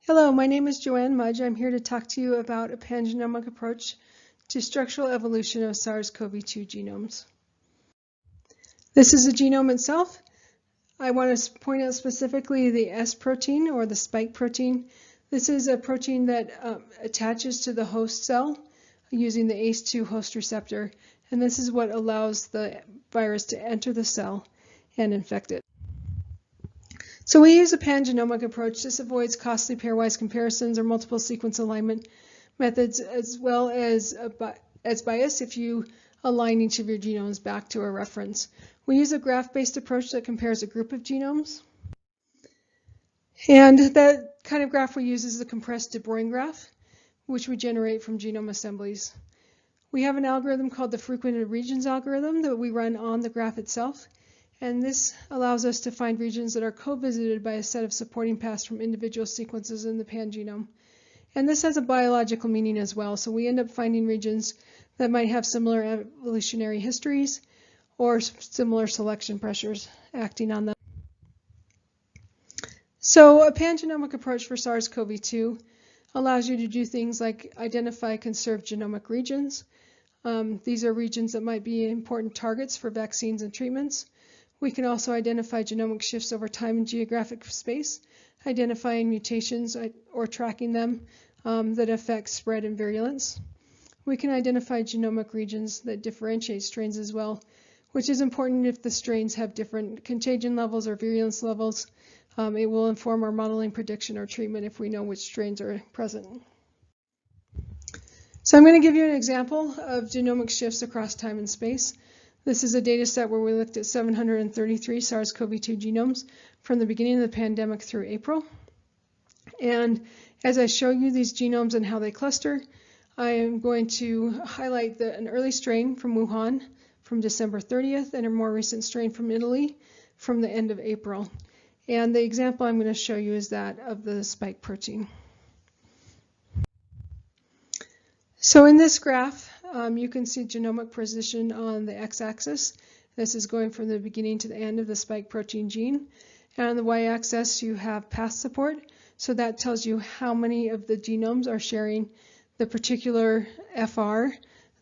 Hello, my name is Joann Mudge. I'm here to talk to you about a pangenomic approach to structural evolution of SARS-CoV-2 genomes. This is the genome itself. I want to point out specifically the S protein, or the spike protein. This is a protein that attaches to the host cell using the ACE2 host receptor, and this is what allows the virus to enter the cell and infect it. So we use a pangenomic approach. This avoids costly pairwise comparisons or multiple sequence alignment methods, as well as bias if you align each of your genomes back to a reference. We use a graph-based approach that compares a group of genomes. And that kind of graph we use is the compressed de Bruijn graph, which we generate from genome assemblies. We have an algorithm called the frequented regions algorithm that we run on the graph itself. And this allows us to find regions that are co-visited by a set of supporting paths from individual sequences in the pangenome. And this has a biological meaning as well, so we end up finding regions that might have similar evolutionary histories or similar selection pressures acting on them. So a pangenomic approach for SARS-CoV-2 allows you to do things like identify conserved genomic regions. These are regions that might be important targets for vaccines and treatments. We can also identify genomic shifts over time and geographic space, identifying mutations or tracking them that affect spread and virulence. We can identify genomic regions that differentiate strains as well, which is important if the strains have different contagion levels or virulence levels. It will inform our modeling, prediction, or treatment if we know which strains are present. So I'm going to give you an example of genomic shifts across time and space. This is a data set where we looked at 733 SARS-CoV-2 genomes from the beginning of the pandemic through April. And as I show you these genomes and how they cluster, I am going to highlight an early strain from Wuhan from December 30th and a more recent strain from Italy from the end of April. And the example I'm going to show you is that of the spike protein. So in this graph, you can see genomic position on the x-axis. This is going from the beginning to the end of the spike protein gene. And on the y-axis, you have path support. So that tells you how many of the genomes are sharing the particular FR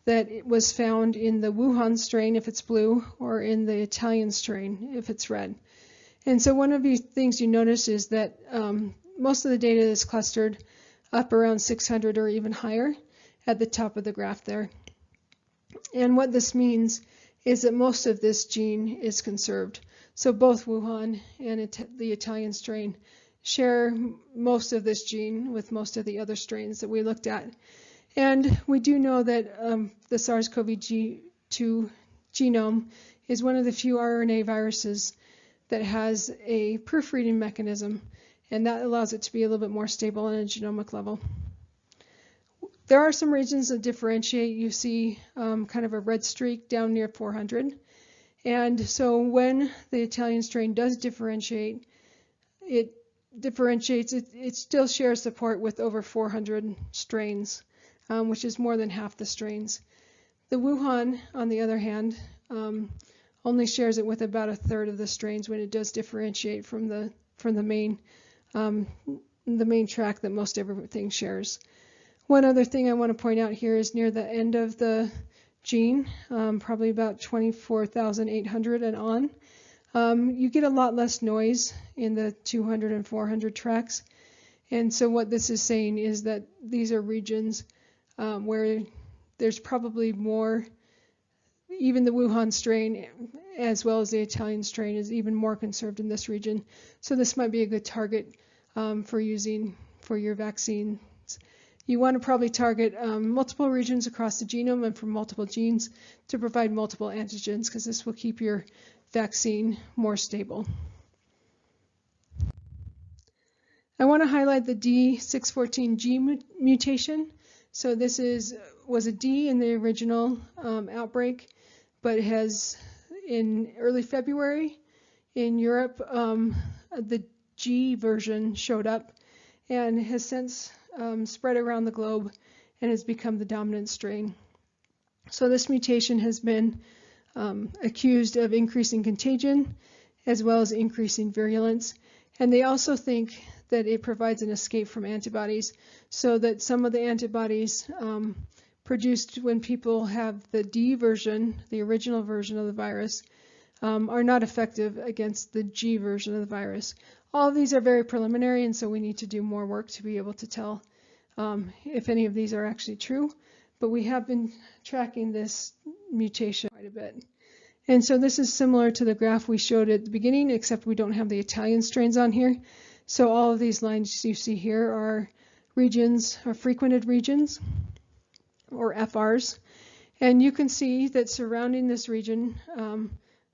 that was found in the Wuhan strain if it's blue, or in the Italian strain if it's red. And so one of the things you notice is that most of the data is clustered up around 600 or even higher at the top of the graph there. And what this means is that most of this gene is conserved. So both Wuhan and the Italian strain share most of this gene with most of the other strains that we looked at. And we do know that the SARS-CoV-2 genome is one of the few RNA viruses that has a proofreading mechanism, and that allows it to be a little bit more stable on a genomic level. There are some regions that differentiate. You see kind of a red streak down near 400. And so when the Italian strain does differentiate, it still shares support with over 400 strains, which is more than half the strains. The Wuhan, on the other hand, only shares it with about a third of the strains when it does differentiate from the main track that most everything shares. One other thing I want to point out here is near the end of the gene, probably about 24,800 and on, you get a lot less noise in the 200 and 400 tracks. And so what this is saying is that these are regions where there's probably more, even the Wuhan strain as well as the Italian strain is even more conserved in this region. So this might be a good target for using for your vaccine. You want to probably target multiple regions across the genome and from multiple genes to provide multiple antigens, because this will keep your vaccine more stable. I want to highlight the D614G mutation. So this was a D in the original outbreak, but it has, in early February in Europe, the G version showed up and has since spread around the globe and has become the dominant strain. So this mutation has been accused of increasing contagion as well as increasing virulence. And they also think that it provides an escape from antibodies, so that some of the antibodies produced when people have the D version, the original version of the virus, are not effective against the G version of the virus. All of these are very preliminary, and so we need to do more work to be able to tell if any of these are actually true. But we have been tracking this mutation quite a bit. And so this is similar to the graph we showed at the beginning, except we don't have the Italian strains on here. So all of these lines you see here are regions, or frequented regions, or FRs. And you can see that surrounding this region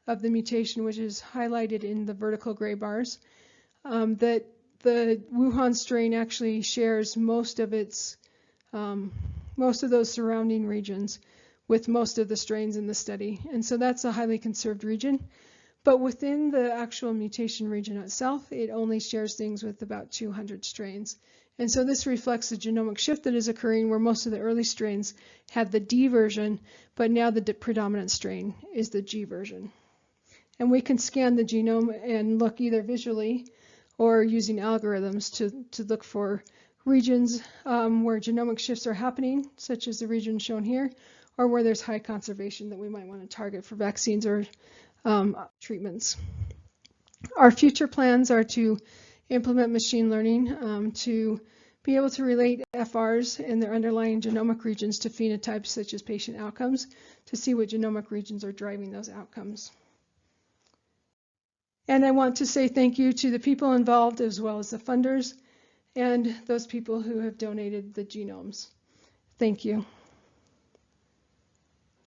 of the mutation, which is highlighted in the vertical gray bars, that the Wuhan strain actually shares most of those surrounding regions with most of the strains in the study. And so that's a highly conserved region. But within the actual mutation region itself, it only shares things with about 200 strains. And so this reflects the genomic shift that is occurring, where most of the early strains had the D version, but now the predominant strain is the G version. And we can scan the genome and look either visually or using algorithms to look for regions where genomic shifts are happening, such as the region shown here, or where there's high conservation that we might want to target for vaccines or treatments. Our future plans are to implement machine learning to be able to relate FRs and their underlying genomic regions to phenotypes such as patient outcomes to see what genomic regions are driving those outcomes. And I want to say thank you to the people involved, as well as the funders and those people who have donated the genomes. Thank you.